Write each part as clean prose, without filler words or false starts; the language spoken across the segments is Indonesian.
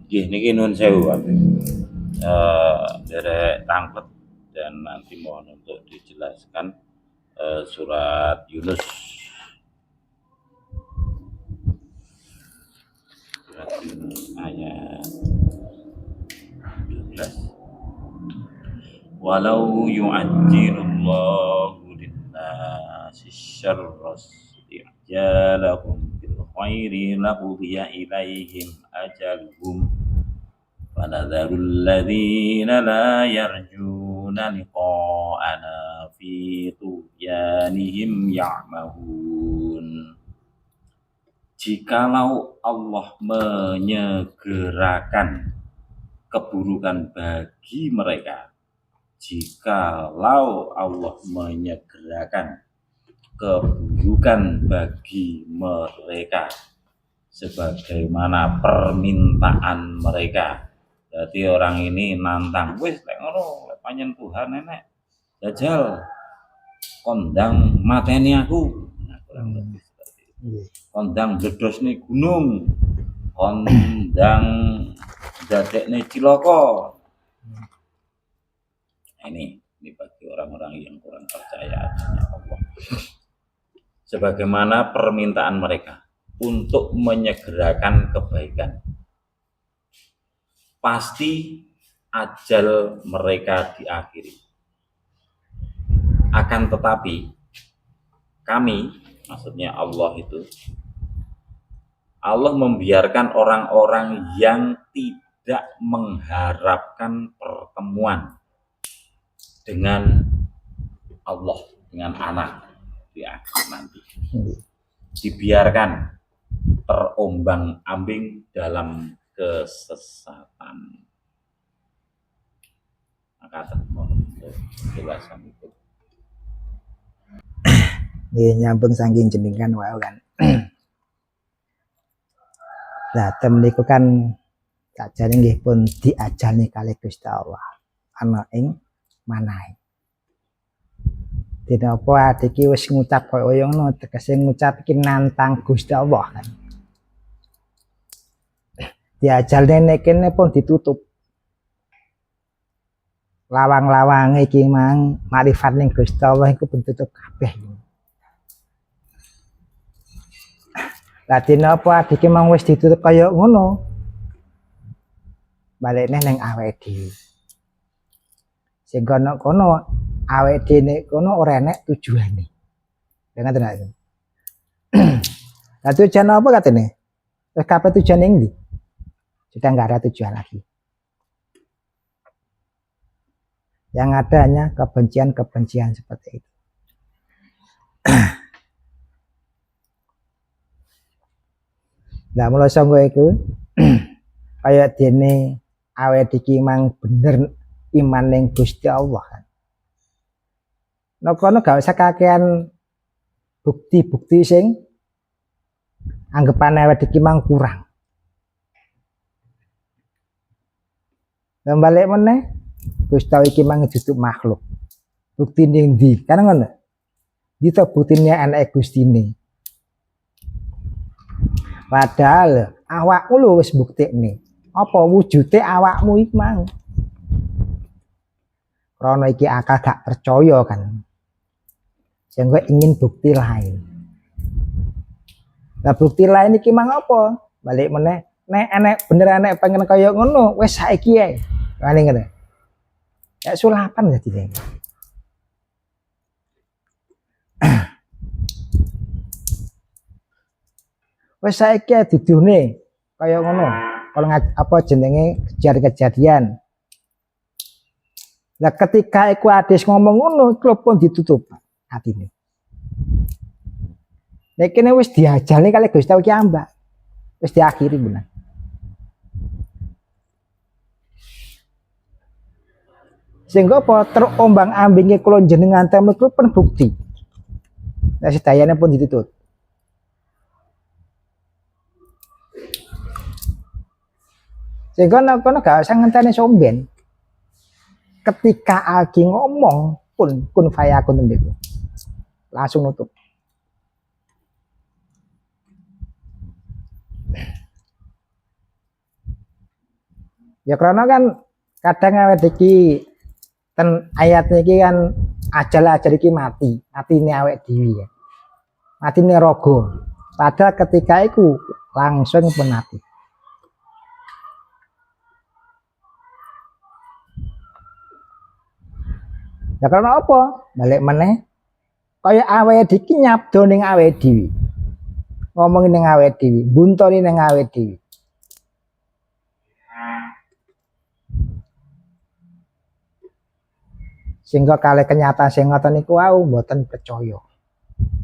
Nggih niki nuwun sewu Pak. Derek tanglet dan nanti mohon untuk dijelaskan surat Yunus. Surat Yunus ayat 12. Walau yu'ajjilullahu lin-nasi syarra isti'jalahum bil khairi laqudiya ilaihim ajaluhum fanadharul ladzina la yarjuna liqa'ana fi tughyanihim ya'mahun. Jikalau Allah menyegerakan keburukan bagi mereka, jikalau Allah menyegerakan keburukan bagi mereka sebagaimana permintaan mereka. Jadi orang ini nantang, wis lek ngono lek panjen Tuhan nenek jajal kondang mateni aku. Nah, kurang lebih seperti itu. Kondang bledos nih gunung, kondang dadekne cilaka. Ini bagi orang-orang yang kurang percaya adanya Allah. Sebagaimana permintaan mereka untuk menyegerakan kebaikan, pasti ajal mereka diakhiri. Akan tetapi kami, maksudnya Allah itu, Allah membiarkan orang-orang yang tidak mengharapkan pertemuan dengan Allah, dengan anak di akhir nanti, dibiarkan terombang-ambing dalam kesesatan. Maka mohon untuk penjelasan itu. Nyambung saking jenengan wae kan. Lah temeniku kan sajane nggih pun diajani kalih Gusti Allah ana ing manahe. Dina apa iki wis ngucap kaya ngono, tegese ngucap iki nantang Gusti Allah kan. Diajalne nek kene pun ditutup. Lawang-lawange iki mang marifat ning Gusti Allah iku pun tutup kabeh. Lah dina apa iki mang wis ditutup kaya ngono. Balekne ning awake dhewe. Sing kono awake dhewe kono ora enek tujuane. Dengan tenan. Lah tujuan apa katene? Terus kabeh tujuane ndi? Sudah enggak ada tujuan lagi. Yang ada hanya kebencian-kebencian seperti itu. Lah mulai sanggo iku kaya dene awake iki mang bener iman ning Gusti Allah kan. Nek kono gak usah kakean bukti-bukti sing anggapane awake iki mang kurang. Balik meneh Gusti Allah iki mang ditutup makhluk. Buktine ndi? Kan ngono. Dito buktine anake Gustine. Padahal awakmu lho wis buktekne. Apa wujude awakmu iki mang? Krana iki akal gak percaya kan. Sehingga ingin bukti lain. Nah bukti lain iki mang apa? Balik meneh nek enek bener enek pengen kaya ngono wis saiki ae. Ngene ngene. Ya sulapan jadine. Wis saiki didune kaya ngono. Kalau apa jenenge kejadian. Lah ketika iku adis ngomong ngono, iku pun ditutup atine. Nek kene wis diajali kali Gusti Allah ki ambak. Wis diakhiri bener. Sehingga apa terombang-ambinge kula jenengan temu iku pun bukti. Nah sedayane pun ditutup. Sehingga nek kono gak usah ngenteni somben. Ketika lagi ngomong pun kun fayakun niku. Langsung nutup. Ya karena kan kadang awake iki ten ayat iki kan ajal iki mati, matine awake dhewe ya. Matine raga. Padahal ketika iku langsung pun mati. Ya karena apa? Balik meneh kaya awake iki nyabdo ning awake dhewe. Ngomongin ning awake dhewe, buntoni ning awake dhewe. Sehingga kali kenyataan sing ngoten niku wau mboten percaya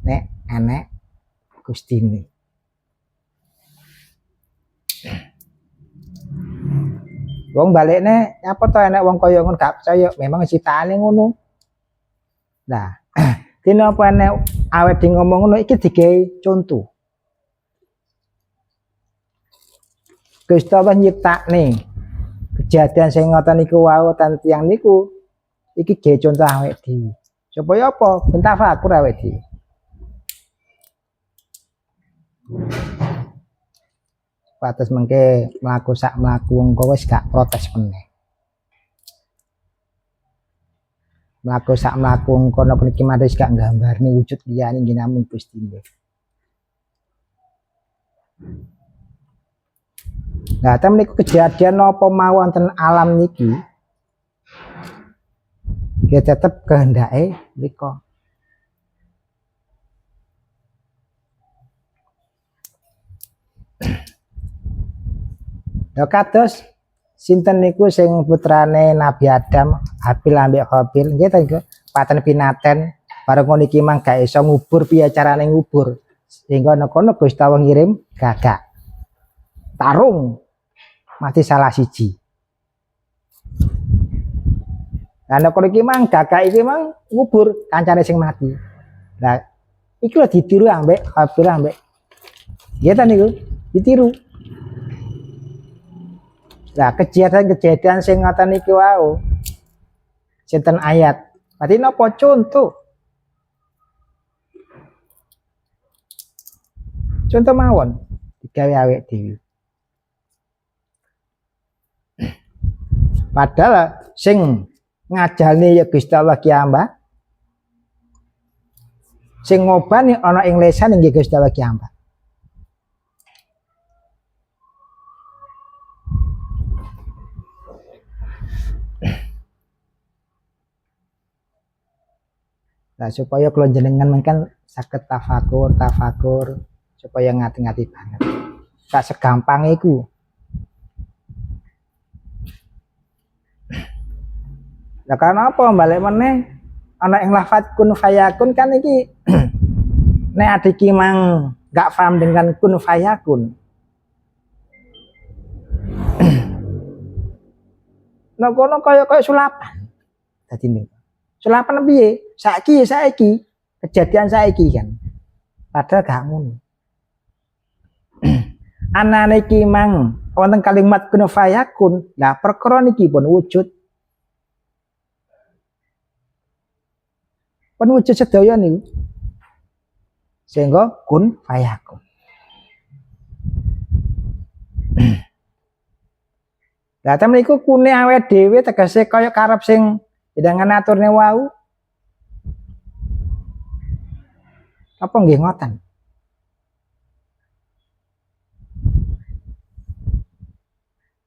nek enek Gustine. Wong balekne apa to enek wong kaya ngono gak percaya, memang ciptaane ngono. Nah, dene apa enek awet di ngomong ngono iki digawe contoh. Gusti Allah nyiptakne kejadian sing ngoten niku wau ten tiyang niku iki gawe contoh awake dhewe. Supaya apa? Ben tafakur awake dhewe. Patus mengke mlaku sak mlaku engko wis gak protes meneh. Mlaku sak mlaku engko napa niki wis gak nggambarne wujud liyane nggih namung Gusti nggih. Nah, temen niku kejadian napa mawon wonten alam niki ya tetep kehendake mriku. Ya kados sinten niku sing putrane Nabi Adam, Habil ambek Qabil, nggih ta niku paten pinaten bareng ngono iki mang gak iso ngubur piye carane ngubur. Sehingga kono Gusti Allah ngirim gagak. Tarung mati salah siji. Lah nek kono iki mang gagak iki mang ngubur kancane sing mati. Lah iki lho ditiru ambek Qabil ambek. Nggih ta niku ditiru. Nah, kejadian sing ngoten niki wau. Sinten ayat. Berarti napa contoh? Contoh mawon digawe awake dhewe. Padahal sing ngajalne ya Gusti Allah ki amba. Sing ngobani ana ing lesan nggih Gusti Allah ki amba. Nah, supaya kula jenengan mengkan saged tafakur supaya ngati-ngati banget. Gak segampang iku. Lah karena apa balik meneh ana ing lafaz kun fayakun kan iki nek adiki mang gak paham dengan kun fayakun. Nek kono kaya sulapan. Dadi niku. Sulapan piye? Saiki kejadian saiki kan. Padahal gak ngono. Anane iki mang wonten kalimat kun fayakun. Lah perkara niki pun wujud. Pun wujud sedaya niku. Sehingga kun fayakun. Lah temen iku kune awake dhewe tegese kaya karep sing hidangan aturne wau. Apa nggih ngoten?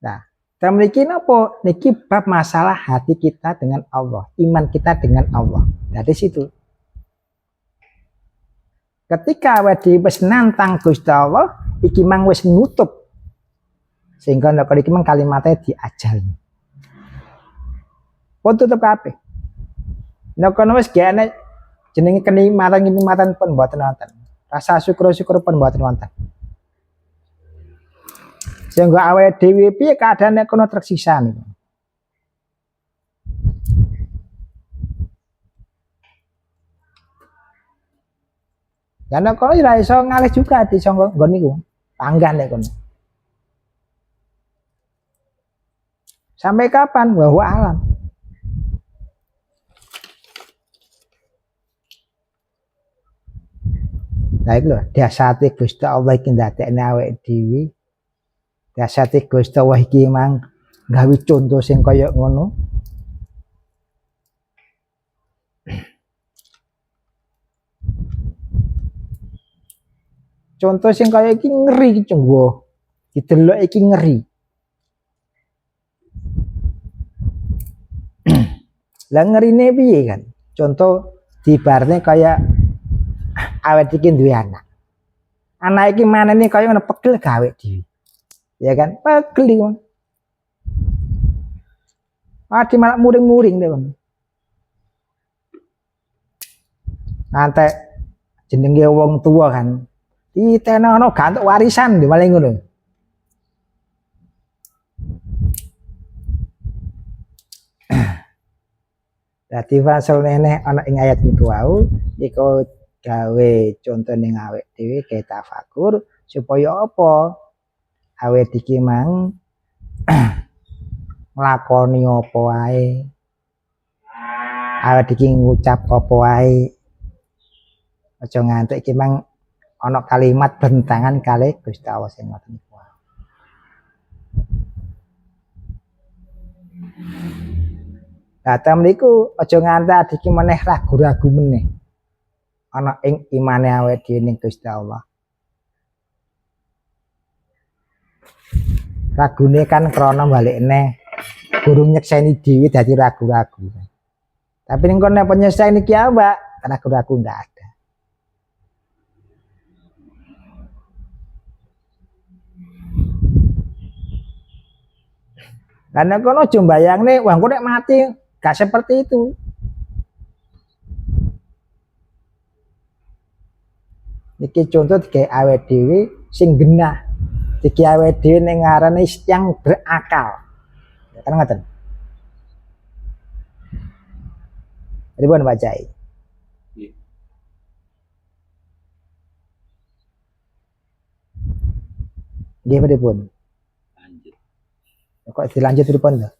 Nah, temen iki napa? Niki bab masalah hati kita dengan Allah, iman kita dengan Allah. Dari situ. Ketika awake dhewe wis nantang Gusti Allah, iki mang wis nutup. Sehingga nek iki mang kalimatnya diajal. Pun tutup kabeh. Nek kono wis gene jenenge kenikmatan pun mboten wonten. Rasa syukur pun mboten wonten. Sehingga awake dhewe piye keadaane kono tersiksa niku. Dan nek kono ora iso ngalih juga di sangga nggon niku. Panggan nek kono. Sampai kapan? Bahwa alam. Nah iku lho, dasate Gusti Allah iki ndadekne awake dhewe. Dasate Gusti Allah iki mang gawe contoh sing kaya ngono. Contoh sing kaya iki ngeri iki cenggo. Didelok iki ngeri. Lah ngerine piye kan? Contoh dibarne kaya awet iki duwe anak. Anak iki manene kaya ngono pegel gawe dhewe. Ya kan? Pegel iki. Adi malah muring-muring deh. Ngantek jenenge wong tua kan. Ditenono gantuk warisan di maling ngono. Dadi fasal nene ana ing ayat niku wau iku gawe contoh ning awake dhewe kae tafakur supaya apa? Awake iki mang nglakoni apa wae. Awake iki ngucap apa wae. Aja ngantuk iki mang ana kalimat bentangan kalih Gusti Allah sing ngoten niku. Datang mriku aja nganti adiki meneh ragu-ragu meneh. Ana ing imane awake dhewe ning Gusti Allah. Ragune kan krana balikne gurung nyekseni dhewe dadi ragu-ragu. Tapi ning kono penyeseni iki ambak ragu-ragu ndak ada. Karena kono aja mbayangne wah engko nek mati gak seperti itu. Iki contoh digawe awake dhewe sing genah. Iki awake dhewe ning ngarane yang berakal. Ya kan ngoten. Ribon bacai. Nggih pripun? Lanjut. Kok dilanjut pripun to?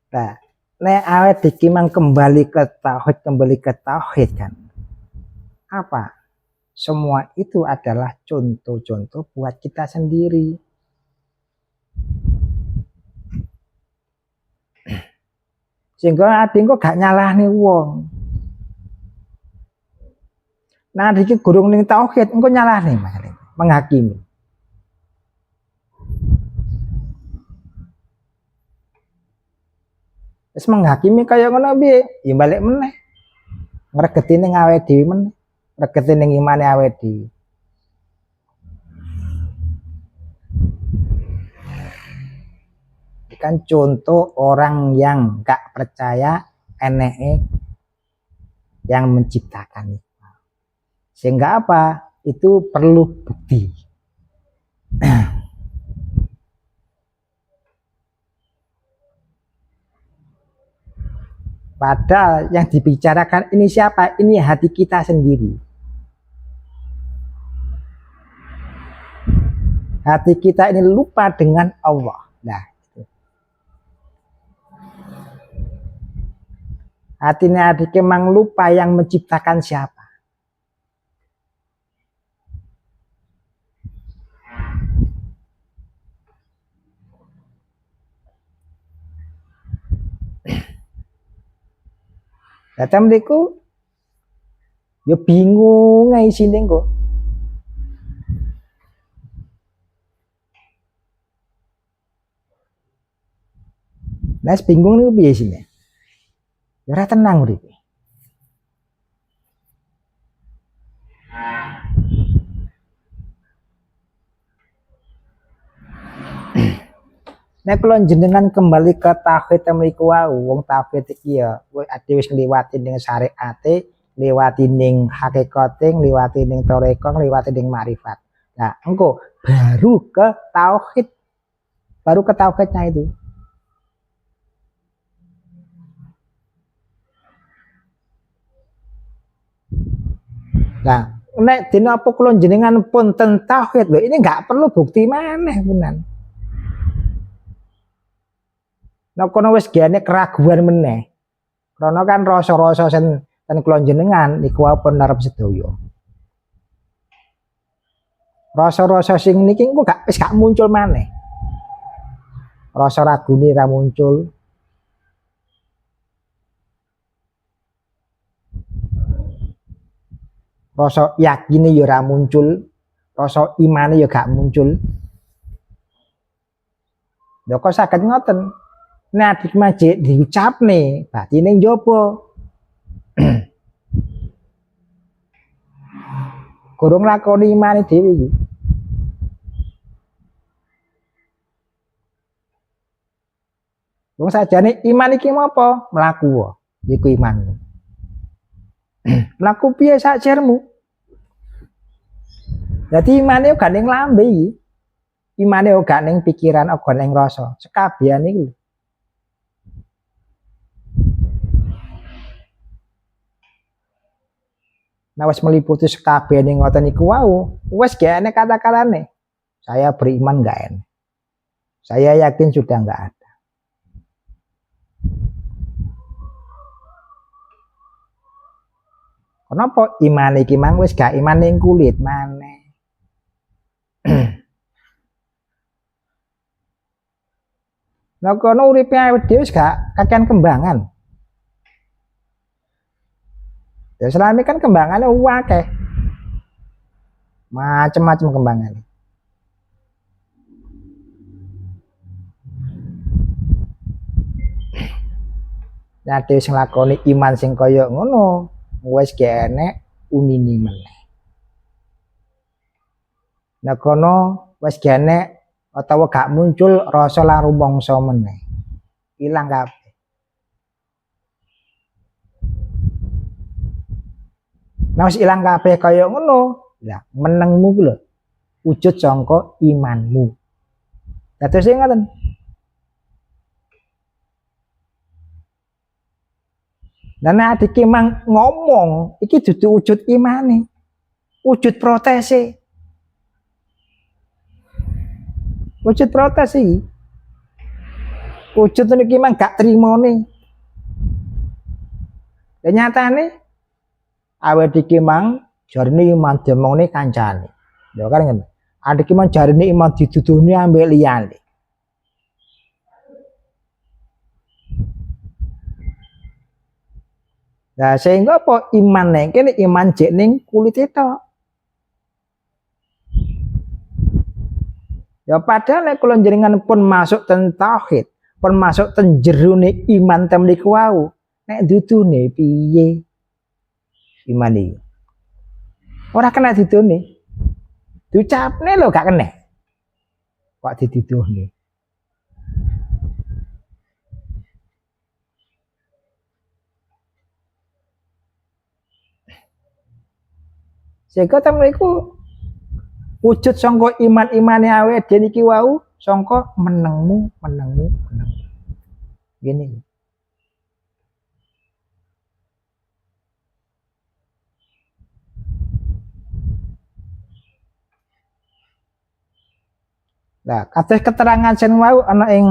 Nah, nek awet iki mang kembali ke tauhid kan. Apa? Semua itu adalah contoh-contoh buat kita sendiri. Sehingga ati engko gak nyalahne wong. Nah, iki gurung ning tauhid engko nyalahne menghakimi. Wis menghakimi kaya ngono piye? Ya balik meneh. Ngregeti ning awake dhewe meneh. Ngregeti ning imane awake dhewe. Kan contoh orang yang gak percaya eneke yang menciptakan itu. Sehingga apa? Itu perlu bukti. Padahal yang dibicarakan ini siapa? Ini hati kita sendiri. Hati kita ini lupa dengan Allah. Nah, itu. Hatinya adik memang lupa yang menciptakan siapa. Datang mriku yo bingung ae isine kok. Nah, bingung niku piye isine? Ya ora tenang uripe. Nek kula jenengan kembali ke tauhid mriku wau, wong tauhid iki ya ade wis ngliwati ning syariate, liwati ning hakikate, liwati ning thariqah, liwati ning marifat. Nah, engko baru ke tauhid. Baru ke tauhidnya itu. Nah, nek dina apa kula jenengan pun ten tauhid lho, ini enggak perlu bukti maneh punan. Nek kono wis gene keraguan meneh. Karena kan rasa-rasa sen ten kula jenengan niku pun narep sedaya. Rasa-rasa sing niki engko wis gak muncul maneh. Rasa ragune ra muncul. Rasa yakine ya ora muncul, rasa imane ya gak muncul. Lha kok saged ngoten? Nek adik majik diucapne, batine njaba. Gurung lakoni imane dhewe iki. Wong sajane iman iki apa? Mlaku wae. Iku iman. Mlaku piye sak jermu? Dadi imane gak ning lambe iki. Imane gak ning pikiran, gak ning rasa. Sekabehan iki. Nah wis meliputi sekabehane ngoten niku wau, wis gak enek kata-katane. Saya beriman gak enek. Saya yakin sudah enggak ada. Kenapa iman iki mang wis gak iman ning kulit maneh. Lah kono uripe awake dhewe wis gak kakean kembangan. Ya selama kan kembangannya akeh. Macem-macem kembangannya. Nah dhewe sing lakoni iman sing kaya ngono, wis gak enek unine meneh. Nah kono wis gak enek utawa gak muncul rasa lan rumangsa meneh. Ilang kabeh. Nah wis ilang kabeh kaya ngono, lah menengmu ku lho wujud sangka imanmu. Dados sing ngoten. Lah nek adike mang ngomong, iki dudu wujud imane. Wujud protese. Wujud protes iki. Wujud niki mang gak trimone. Lah nyatane awake iki mang jarine iman demongne kancane. Ya kan ngono. Adike mang jarine iman didudune ambek liyane. Nah sehingga apa iman ning kene iman jek ning kulit tok. Ya padahal nek kula jenengan pun masuk ten tauhid, pun masuk ten jerone iman tem niku wau. Nek dudune piye? Iman iki. Ora kena didune. Diucapne lho gak kena. Kok didudune. Sehingga tem niku wujud sangka iman-imane awake dhewe niki wau sangka menengmu. Gini. Lah kados keterangan sen wau ana ing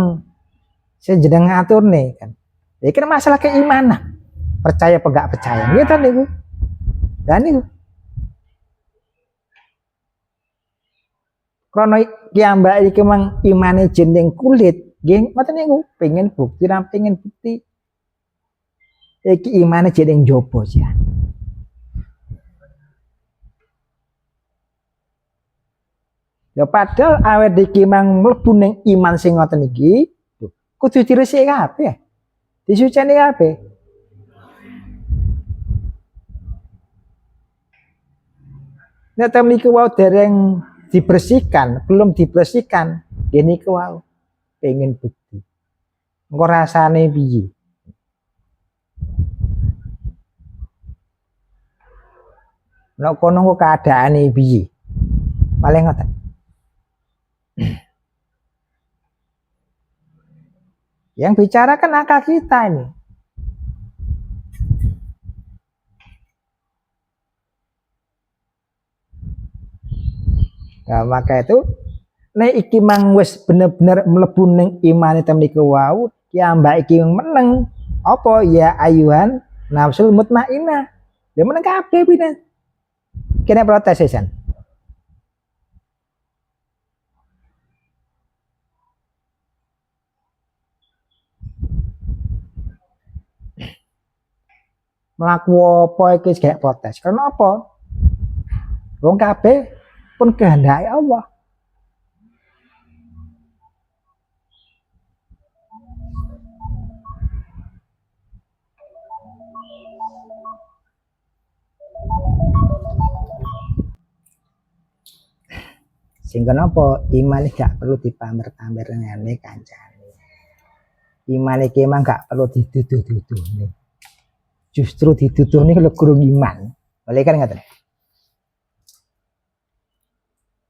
sing jeneng ngaturne kan. Iki kan masalah keimanan. Percaya apa enggak percaya gitu niku. Lah niku. Krana kiambak iki mang imane jeneng kulit, nggih ngoten niku, pengen bukti ra pengen bukti. Iki imane jeneng njaba ya. Ya padahal awake iki mang mlebu ning iman sing ngoten iki, kudu diresiki kabeh. Disuceni kabeh. Nek tem niku wau dereng dibersihkan, belum dibersihkan, gini ku wau pengen bukti. Engko rasane piye? Nek kono kok keadaane piye? Paling ngoten. Yang bicara kan akal kita ini. Nah, maka itu nek iki mang wis bener-bener mlebu ning imane temniku wau, ki ambak iki meneng. Apa ya ayuhan nafsul mutmainnah. Ya meneng kabeh pina. Kene protes sesan. Mlaku apa iki gak protes? Karena apa? Wong kabeh pun kehendake Allah. Sehingga napa iman gak perlu dipamer-pamer ngene kancane. Iman iki emang gak perlu dituduh-tuduhne. Justru dituduhne lho kurang iman. Boleh kan ngaten?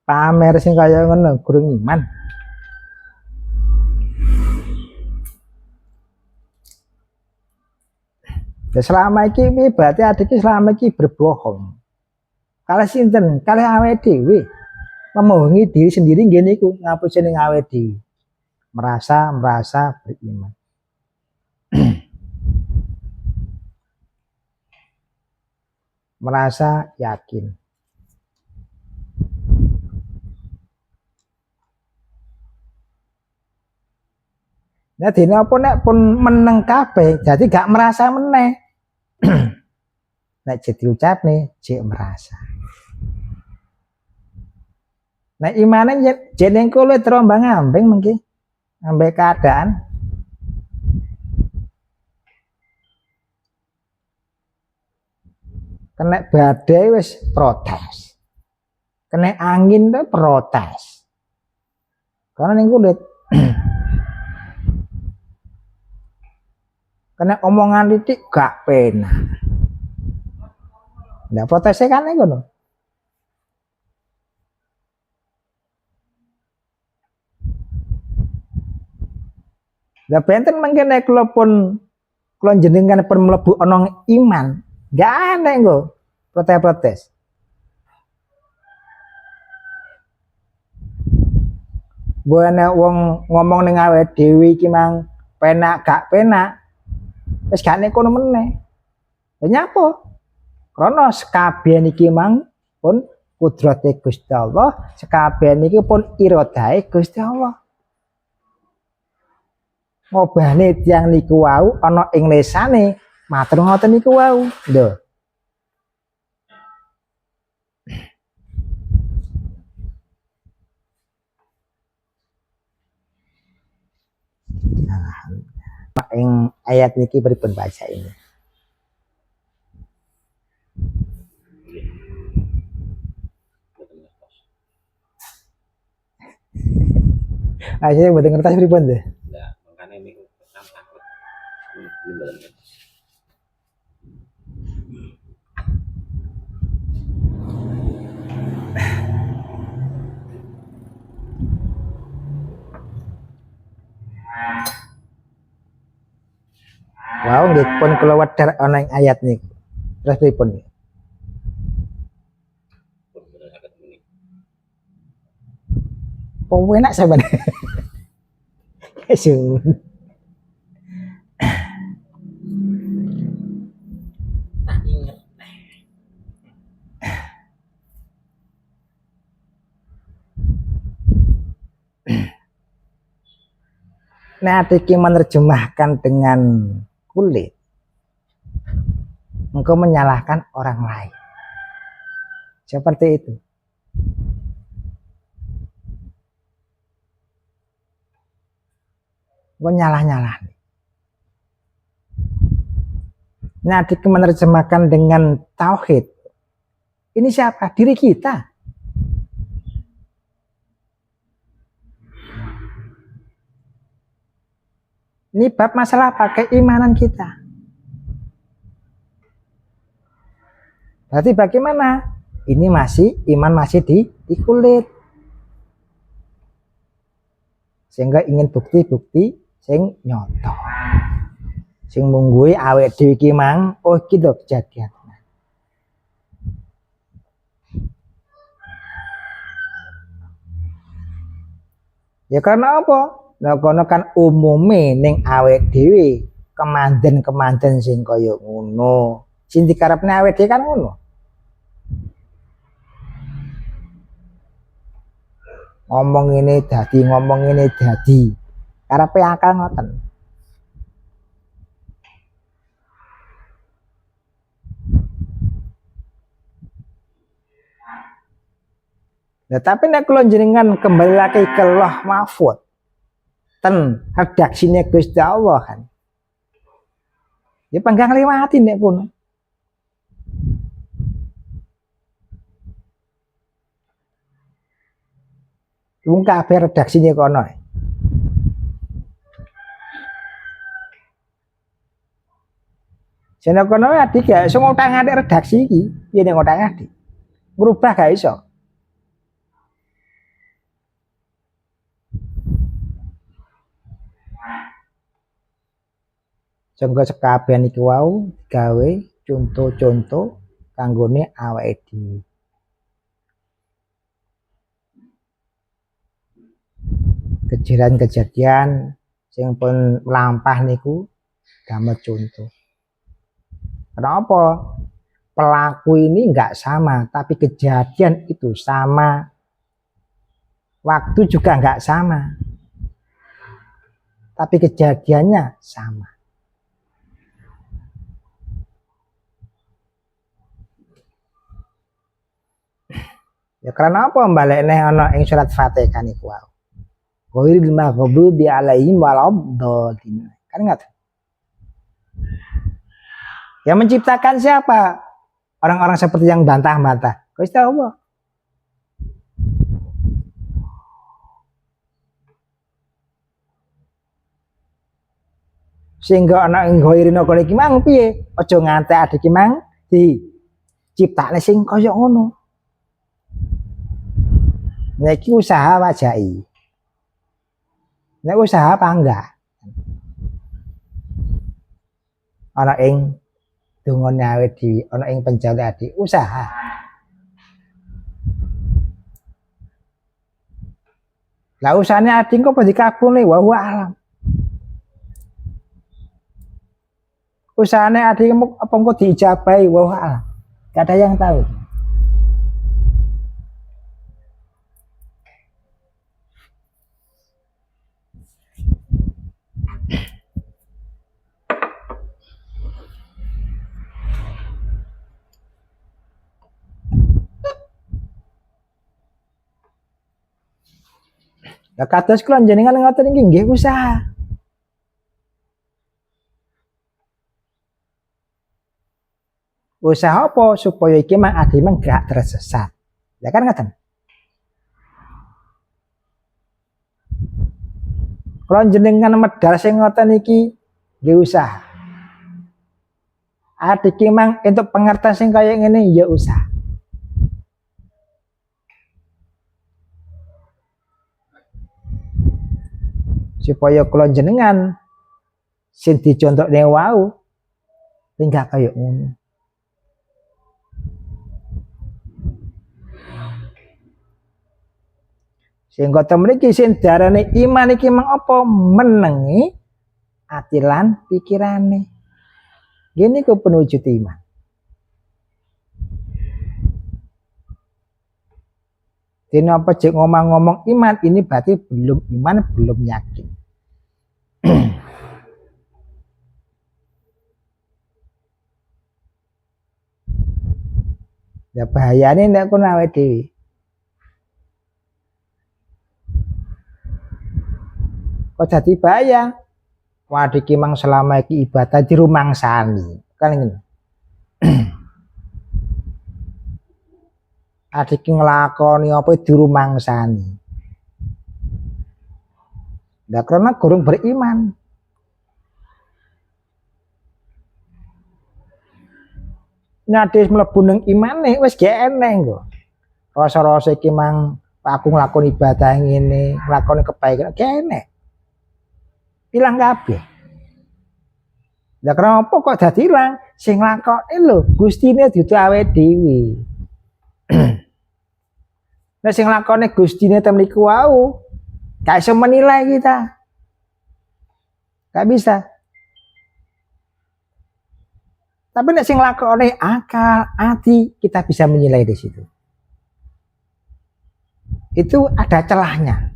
Pamer sing kaya ngono kurang iman. Ya selama iki berarti adike selama iki berbohong. Kalau sinten? Kalau awake dhewe. Memohongi diri sendiri ngene iku ngapusi ning awake dhewe. Merasa beriman. Merasa yakin. Nah, dene apa nek pun meneng kabeh, jadi gak merasa meneh. Nek jadi ucap nih, jek merasa. Nah, imane jeneng kulo terombang-ambing mengki. Ambek keadaan. Kena badai wis protes. Kena angin tuh protes. Karena ning kulit. Kena omongan titik gak penak. Nah, protesnya kan ngono. Lah benten mangke nek kula pun kula jenengan pun mlebu ana iman, gak aneh nggo protes-protes. Buane wong ngomong ning awake dhewe iki mang penak gak penak. Wis gak nek kono meneh. Lah nyapa? Krana sekabian iki mang pun kudrate Gusti Allah, sekabian iki pun iradahe Gusti Allah. Ngobahne tiyang niku wau ana ing lesane matur ngoten niku wau. Lho. Nah, ing ayat niki pripun baca ini. Aja mboten ngertos pripun teh. Lah, makane niku takut. Wow, nggih pun kula wedhar ana ing ayat niku. Terus pripun? Pun enak sampean. Esun. Tak inget. Nah, iki menerjemahkan dengan kulit. Engkau menyalahkan orang lain. Seperti itu. Engkau nyalah-nyalah. Nah, iki menerjemahkan dengan tauhid. Ini siapa? Diri kita. Ini bab masalah pakai keimanan kita. Berarti bagaimana? Ini masih iman masih di kulit. Sehingga ingin bukti-bukti sing nyoto. Sing munggui awet dhewe iki mang oh iki lho kejadian. Ya karena apa? Nah kono kan umume ning awake dhewe kemanten-kemanten sing kaya ngono. Sing dikarepne awake dhewe kan ngono. Ngomong ini dadi. Karepe akal ngoten. Nah, tapi nek kula jenengan kembali lagi ke Lauh Mahfuz. Ten redaksine Gusti Allah kan. Ya panggang liwati nek pun. Wong kabeh redaksine kono. Jane kono adik gak iso ngutang-atik redaksi iki. Piye nek ngutang-atik? Ngrubah gak iso. Sangga sekabehan iki wau gawe contoh-contoh kanggone awake dhewe. Kejadian-kejadian sing pun melampah niku damel contoh. Kenapa? Pelaku ini enggak sama, tapi kejadian itu sama. Waktu juga enggak sama. Tapi kejadiannya sama. Ya karena apa balekne ana ing surat Fatihah niku wae. Ghairil maghdubi alaihim waladdallin. Kan enggak? Yang menciptakan siapa? Orang-orang seperti yang bantah-bantah. Gusti Allah. Sehingga ana ing ghairina kono iki mang piye? Aja ngantek adik iki mang diciptakne sing kaya ngono. Nek usaha wajahi. Nek usaha apa enggak? Ana ing dungane awake dhewe, ana ing penjale adik usaha. Lah usahane adik kok dikabulne wa huwa alam. Usahane adik apa engko diijabahi wa huwa alam. Gak ada yang tahu. Lah kados kula jenengan ngoten iki nggih usaha. Usaha apa supaya iki mang ade mang gak tersesat. Ya kan ngoten. Kula jenengan medal sing ngoten iki nggih usaha. Ade iki mang entuk pengertian sing kaya ngene ya usaha. Supaya kula jenengan sing dicontohne wau tinggal kaya ngono. Sehingga temen iki sing darane iman iki mang apa menengi ati lan pikirane. Gini ku penwujud iman. Dene apa cek ngomong-ngomong iman ini berarti belum iman, belum yakin. Ya bahayane nek kono awake dhewe. Kok dadi bahaya? Waduh iki mang selama iki ibadah dirumangsani. Kan ngene. Adik nglakoni apa dirumangsani. Lah karena gurung beriman. Nyadis mlebu ning imane wis gak eneng kok. Rasa-rasa iki mang aku nglakoni ibadah ngene, nglakoni kebaikan gak enek. Ilang kabeh. Lah kenapa kok dadi ilang? Sing nglakoni lho, Gustine dudu awake dhewe. Nek sing nglakoni Gustine temen iku wau, Gak bisa menilai kita. Gak bisa. Tapi nek sing lakone akal, hati, kita bisa menilai di situ. Itu ada celahnya.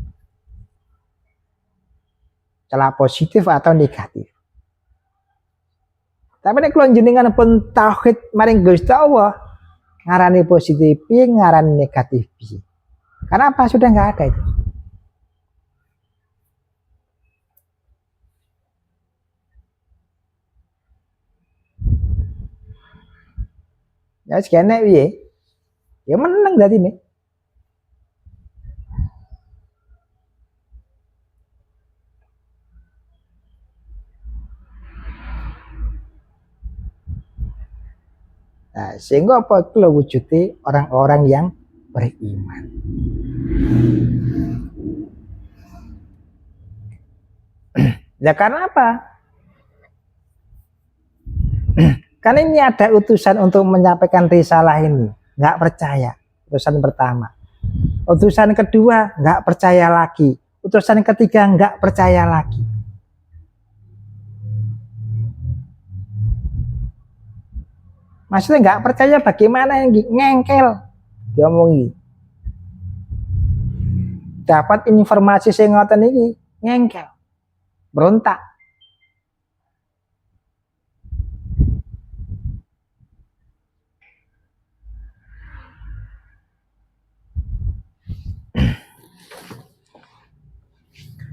Celah positif atau negatif. Tapi nek kula jenengan pun tauhid maring Gusti Allah, ngarani positif, ngarani negatif. Karena apa? Sudah nggak ada itu. Ya sekene piye? Ya meneng dadi nih. Nah, sehingga apa itu wujudnya orang-orang yang beriman. Ya karena apa? Kan ini ada utusan untuk menyampaikan risalah ini, nggak percaya. Utusan pertama, utusan kedua nggak percaya lagi, utusan ketiga nggak percaya lagi. Maksudnya nggak percaya bagaimana yang ngengkel diomongi. Dapat informasi sing ngoten iki ngengkel, berontak.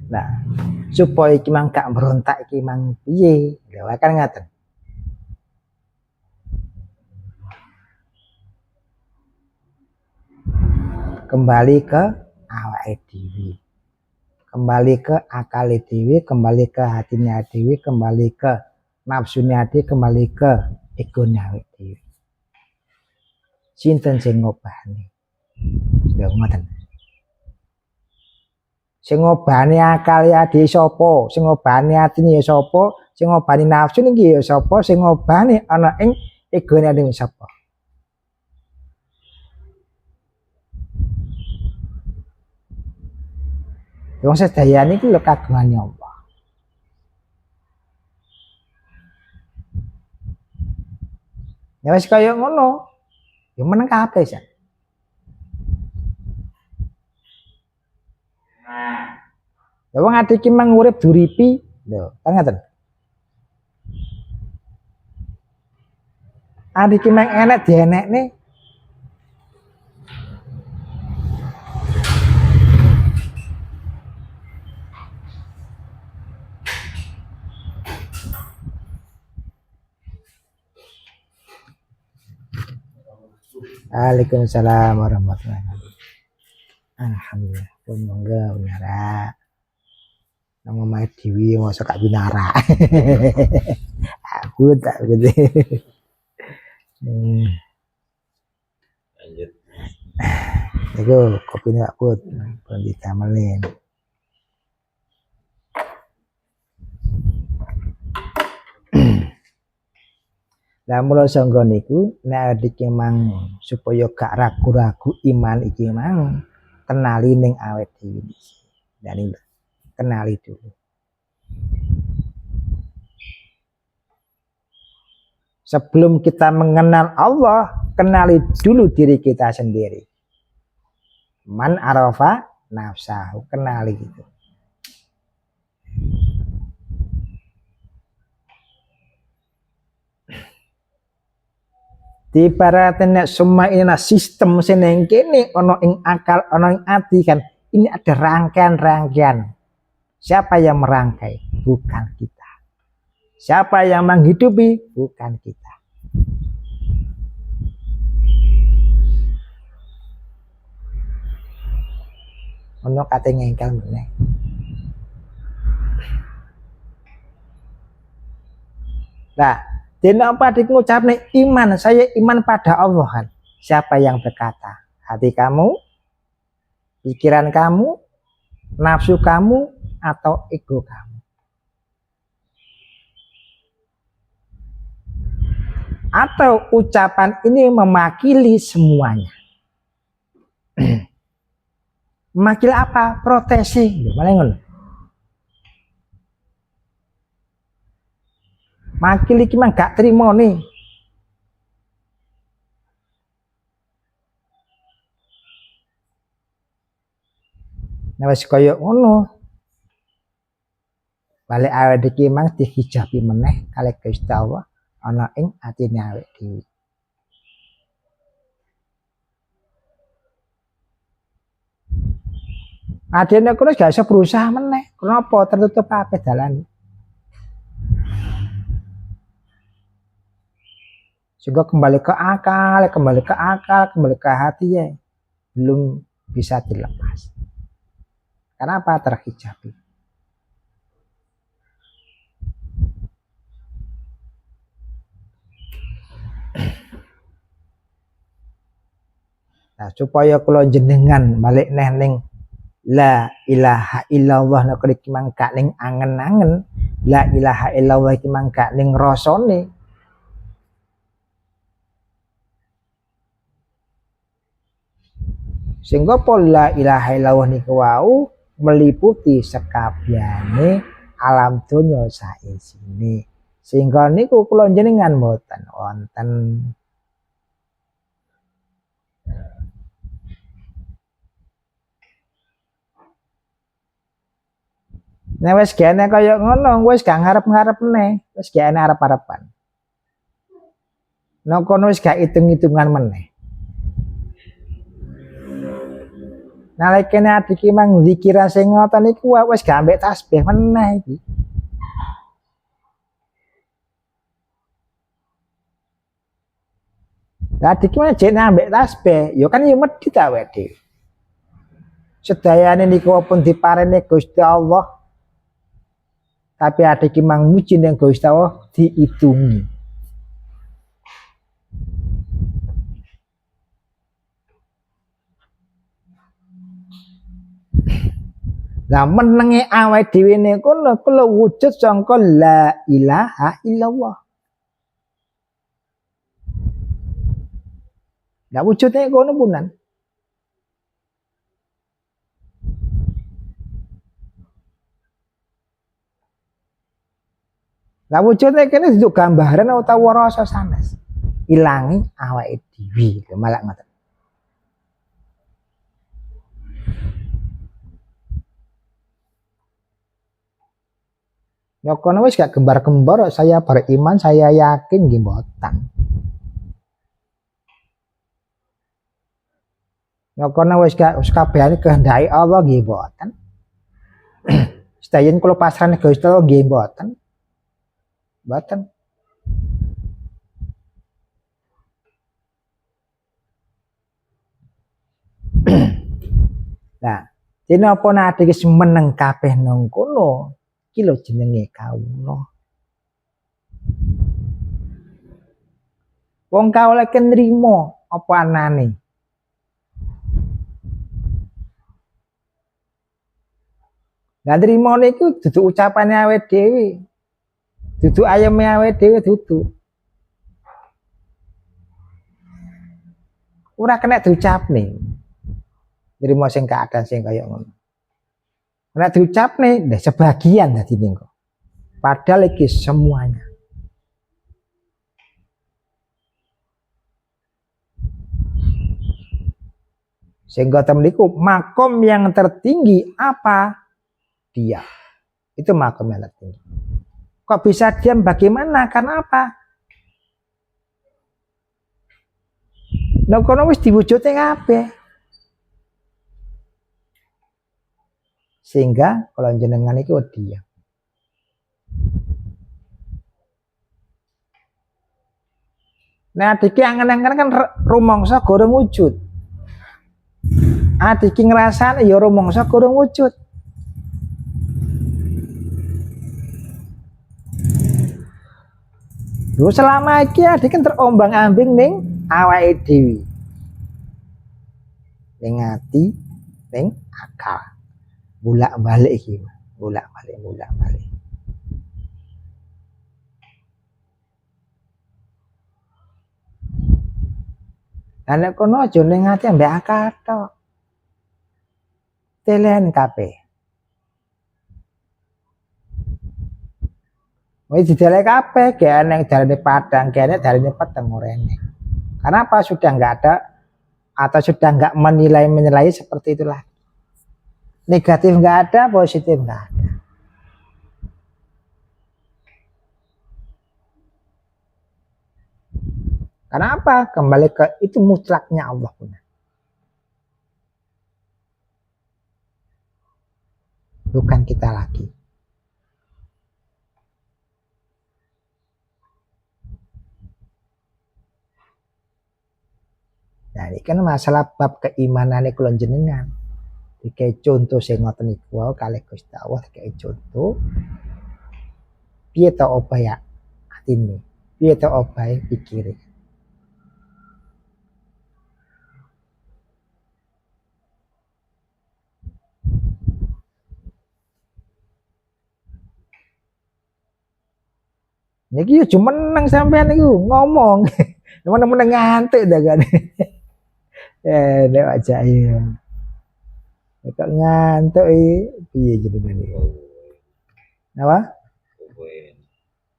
Nah, supaya iki mang gak berontak iki mang piye? Lha kan ngaten. Kembali ke awake dhewe. Kembali ke akal dhewe, kembali ke hatinya dhewe, kembali ke nafsunya dhewe, kembali ke egone awake dhewe. Sinten sing ngobahne? Lha ngoten. Sing ngobahne akal ya dhewe sapa? Sing ngobahne atine ya sapa? Sing ngobahne nafsu niki ya sapa? Sing ngobahne ana ing egone dhewe sapa? Wong sedaya niki lho kagungane Allah. Ya wis kaya ngono. Ya meneng kabeh sak. Ya wong ade iki mang urip duripi, lho, kan ngoten. Ade iki mang enek dienekne. Waalaikumsalam warahmatullahi wabarakatuh. Alhamdulillah, pun monggo binara. Nang omahe dhewe mosok gak binara. Aku tak gitu. Lanjut. Iku kopine Pak Put, pun ditamelin. Lah mula sangga niku nek iki mang supaya gak ragu-ragu iman iki mang kenali ning awake dhewe. Dan kenali dulu. Sebelum kita mengenal Allah, kenali dulu diri kita sendiri. Man arafa nafsahu, kenali gitu. Ibaratnya semua ini sistem seneng kene ono ing akal, ono ing ati kan. Ini ada rangkaian-rangkaian. Siapa yang merangkai? Bukan kita. Siapa yang menghidupi? Bukan kita. Ono kate ngengkel meneh. Nah, dene apa ngucapne iman, saya iman pada Allah kan. Siapa yang berkata? Hati kamu, pikiran kamu, nafsu kamu, atau ego kamu? Atau ucapan ini memakili semuanya? Makil apa? Protesi. Malah ngono. Makil iki mah gak trimo nih. Nah wis kaya ngono. Balik awake iki mang dihijabi meneh kalih Gusti Allah ana ing atine awake dhewe. Adene kuwi gak iso berusaha meneh. Kenapa? Tertutup kabeh dalane. Sehingga kembali ke akal, kembali ke hati ya belum bisa dilepas. Karena apa? Terhijabi. Nah, supaya kula jenengan balik neh ning la ilaha illallah nek iki mangka ning angen-angen, la ilaha illallah iki mangka ning rasane. Sehingga la ilaha illallah niku wau meliputi sekabehane alam donya saisine. Sehingga niku kula jenengan mboten wonten nek wis gene kaya ngono wis gak ngarep-ngarep meneh, wis gak ana arep-arepan. Nek kono wis gak itung-itungan meneh. Nalekene adiki mang zikira sing ngoten iku wis gak ambek tasbih meneh iki. Lah adiki mah jek ambek tasbih, ya kan ya medhit awake dhewe. Sedayane niku pun diparingi Gusti Allah. Tapi adiki mang muji ning Gusti Allah diitungi. Lah menenge awake dhewe niku kula wujud sangka la ilaha illallah. Lah wujude kono punan. Lah wujude kene duduk gambaran utawa rasa sanes. Ilangi awake dhewe, malah ngoten. Ya kono wis gak gembar-gembar saya beriman, saya yakin nggih mboten. Ya kono wis gak kabehane kehendaki Allah nggih mboten. Sedayan kula pasrahne Gusti Allah nggih mboten. Mboten. Nah, dene apa nate wis meneng kabeh nang kono, iki lho jenenge kawula. Wong kawula ki nrimo apa anane. Lah nrimo niku dudu ucapane awake dhewe. Dudu ayeme awake dhewe dudu. Ora kena diucapne. Nrimo sing keadaan sing kaya ngono. Nek diucapne sebagian dadi niku. Padahal iki semuanya. Sehingga temliku makom yang tertinggi apa? Dia. Itu makom yang tertinggi. Kok bisa diam bagaimana? Karena apa? Nek kono wis diwujudke kabeh. Sehingga kalau jenengan itu diam. Nah, adiki angen-angen kan rumangsa goreng wujud. Adiki ngrasane ya rumangsa goreng wujud. Lho selama iki adiki terombang-ambing ning awake dhewe. Ning ati, ning akal. Bolak-balik iki, bolak-balik. Lah nek kono aja ning ati ambek akal tok. ditelen kabeh. Wis didelek kabeh, gene yang darane padang, gene darane peteng ora enek. Karena apa? Sudah enggak ada atau sudah enggak menilai seperti itulah. Negatif enggak ada, positif enggak ada. Karena apa? Kembali ke itu mutlaknya Allah punya. Bukan kita lagi. Nah, ini kan masalah bab keimanan kula jenengan. Dikai contoh sing ngoten niku wae kalih Gusti Allah dikai contoh. Piye ta obaya atine? Piye ta obahe pikire? Niki yo jumeneng sampean niku ngomong. Temen-temen ngantuk dah kan. Nek aja ya. Kok ngantuk iki piye jenenge iki? Apa?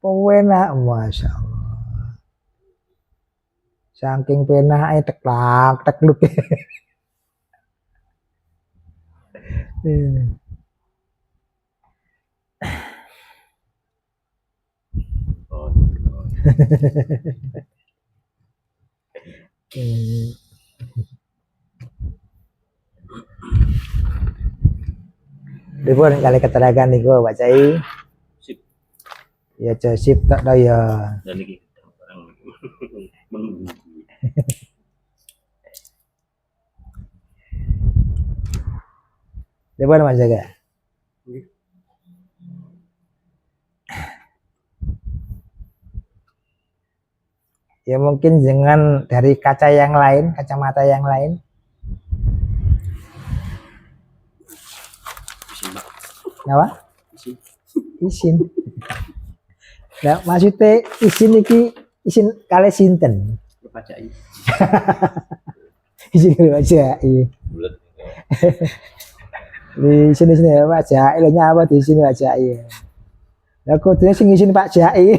Penak masyaallah. Saking penake teklak tekluk. Dipun kali keterangan niku Pak Cai. Sip. Ya sip tak daya. Dan iki barang menunggu. Dipun Mas Jaga. Ya mungkin dengan dari kaca yang lain, kacamata yang lain. Apa? Isin. Nah, maksudnya isin iki isin kali sinten? Pajai. Isin kali pajai. Bulet. Di sini ya Pak Jai, lho nyapa di sini Pak Jai. Lah kodene sing isin Pak Jai.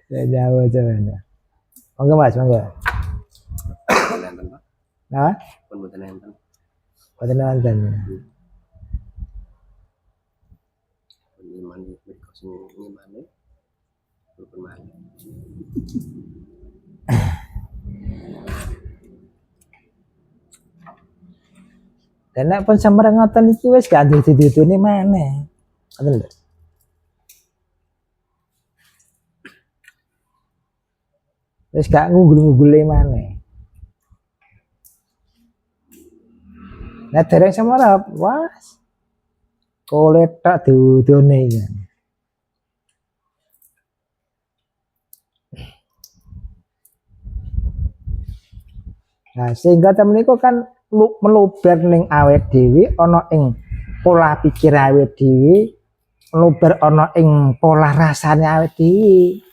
Ya nyawa coba. Monggo Mas, monggo. Nah, Pun boten enten. boten wonten. Iman iki sing ngimane. Pun mari. Dan nek pun sampeyan ngoten iki wis gak didudune maneh. Ngoten lho. Wis gak ngunggul-ngunggule maneh. Nek dereng semarap, was. Kolet tak dudune iki. Nah, sehingga temen iku kan meluber ning awet dhewe ana ing pola pikir awet dhewe, meluber ana ing pola rasane awet dhewe.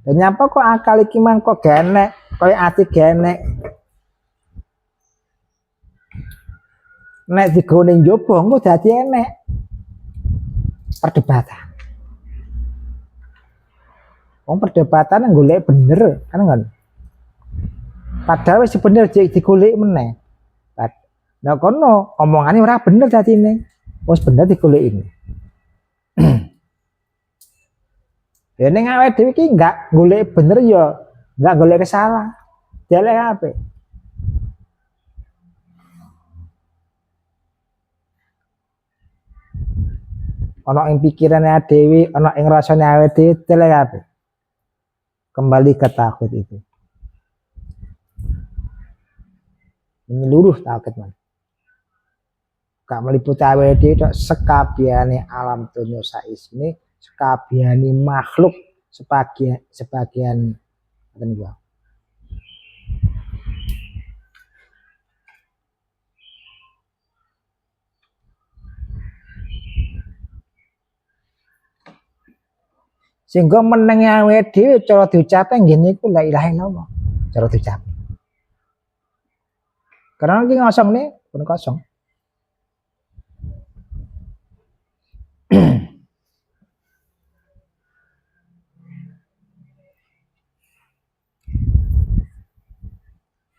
Dan nyapa kok akal iki mang kok genek, kaya ati genek. Nek digone njaba engko dadi enek perdebatan. Wong perdebatan golek bener, kan ngono. Padahal wis bener digolek meneh. Nah kono omongane ora bener dadine. Wis bener digoleki. Ya ning awake dhewe iki enggak golek bener ya, enggak golek salah. Delek apik. Ana ing pikirane dhewe, ana ing rasane awake dhewe delek apik. Kembali ke tauhid itu. Menyeluruh tauhid man. Gak meliputi awake dhewe tok sekabehane alam donya saisine, sekabehane makhluk sebagian ngoten niku. Sehingga menenge awake dhewe cara diucape ngene iku la ilaha illallah. Cara diucape. Karena iki ngosong nih, pun kosong.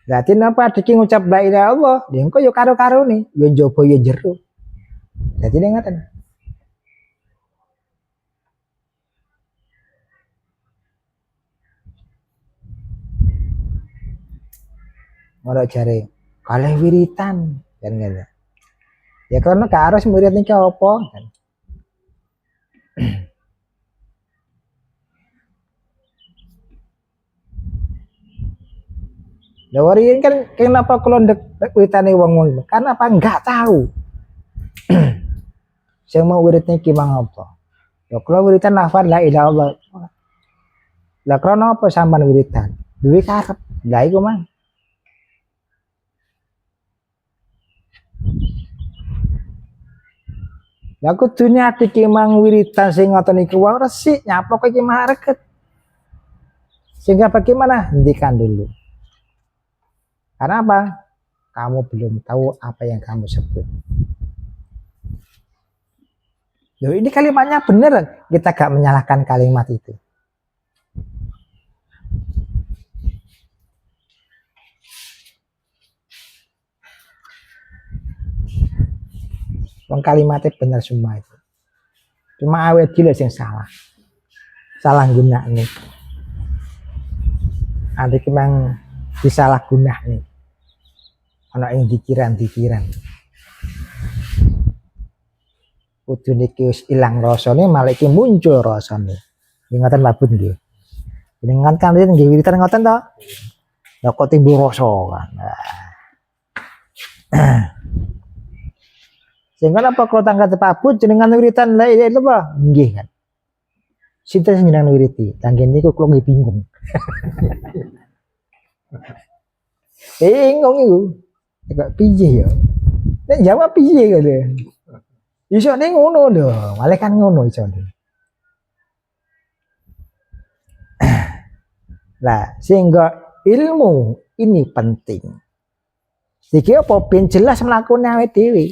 Berarti napa diki ngucap la ilaha illallah, ya engko yo karo-karone, yo njaba yo jero. Dadi ning ngoten. Ora jare kalih wiritan kan ngene. Ya karena gak harus murid niki apa kan. Lah wariin kan kenapa kalau ndek wiritane wong-wong karena apa enggak tahu. Saya mau wirid niki mang apa. Ya kalau wiritan lafal la ilaha illallah. Lah krono apa sampean wiritan? Duwe karep. Lah iku mang. Lah kudune ati ki mang wiritan sing ngoten niku wae resik nyapok iki mareket. Sehingga bagaimana? Hentikan dulu. Karena apa? Kamu belum tahu apa yang kamu sebut. Loh, ini kalimatnya benar, kita gak menyalahkan kalimat itu. Kalimatnya benar semua itu. Cuma awet gila yang salah guna nih. Ada memang disalah guna nih. Anak yang dikiran. Kudu niki wis ilang rasane malah iki muncul rasane. Ingatan mabut nggih. Jenengan kan nggih wiritan ngoten to. Lah kok timbul rasa kan. Sehingga apa kalau tangga tepabut jenengan wiritan la ilaha illallah nggih kan. Sinten sing jenengan wiriti? Tanggen niku kula nggih bingung. Bingung iku. Kok piye ya? Nek jawab piye kale. Iso ning ngono lho, malah kan ngono iso. Lah, sehingga ilmu ini penting. Iki apa ben jelas mlakune awake dhewe.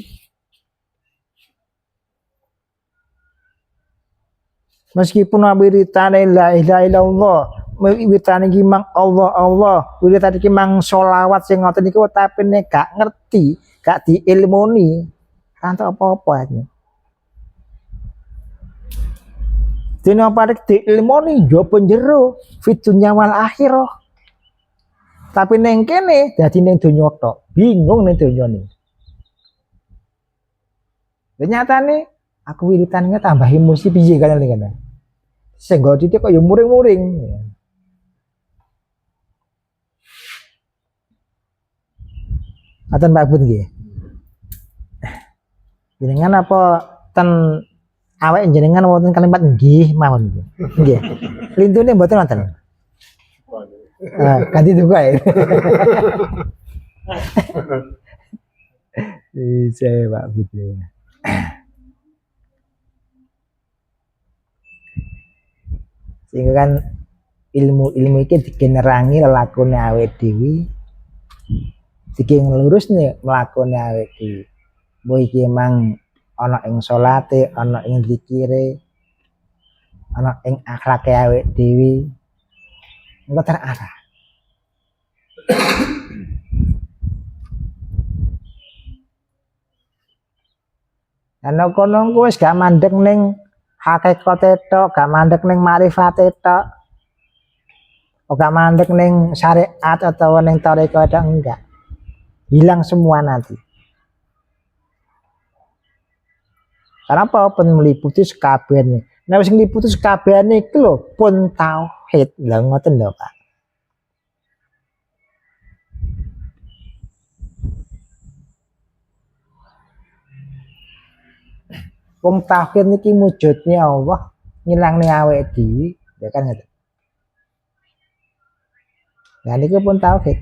Meskipun wiritane la ilaha illallah, wiritane iki mang Allah, wiritane iki mang selawat sing ngoten niku tapi nek gak ngerti, gak diilmoni, kanthi apa-apa aja. Dene apa diilmoni njaba jero fitunya wal akhirah. Tapi neng kene dadi ning donya tok, bingung ning donya ni. Ternyata nih aku wiritannya tambah emosi piye kan ngene. Sing nggo titik kok ya muring-muring. Aten Pak Bun nggih. Jenengan apa ten awake jenengan wonten kalimat nggih mawon nggih. Nggih. Lintune mboten wonten. Ganti duka ya. Bisa Pak Budi. Sehingga kan ilmu iki digenerangi lelakone awake dhewe. Iki nglurusne mlakone awake dhewe. Mbok iki emang ana ing salate, ana ing zikire, ana ing akhlake awake dhewe. Engko terarah. Ana kono wis gak mandeg ning hakikate tok, gak mandeg ning marifate tok. Gak mandeg ning syariat atau ning tarekat enggak. Hilang semua nanti. Karena apa? Pun meliputi sekabehane. Nah wis ngliputi sekabehane iki lho pun tauhid. Lah ngoten lho, Pak. Wong tauhid niki wujudne Allah ngilangne awake dhewe, ya kan ngoten. Lah niku pun tauhid.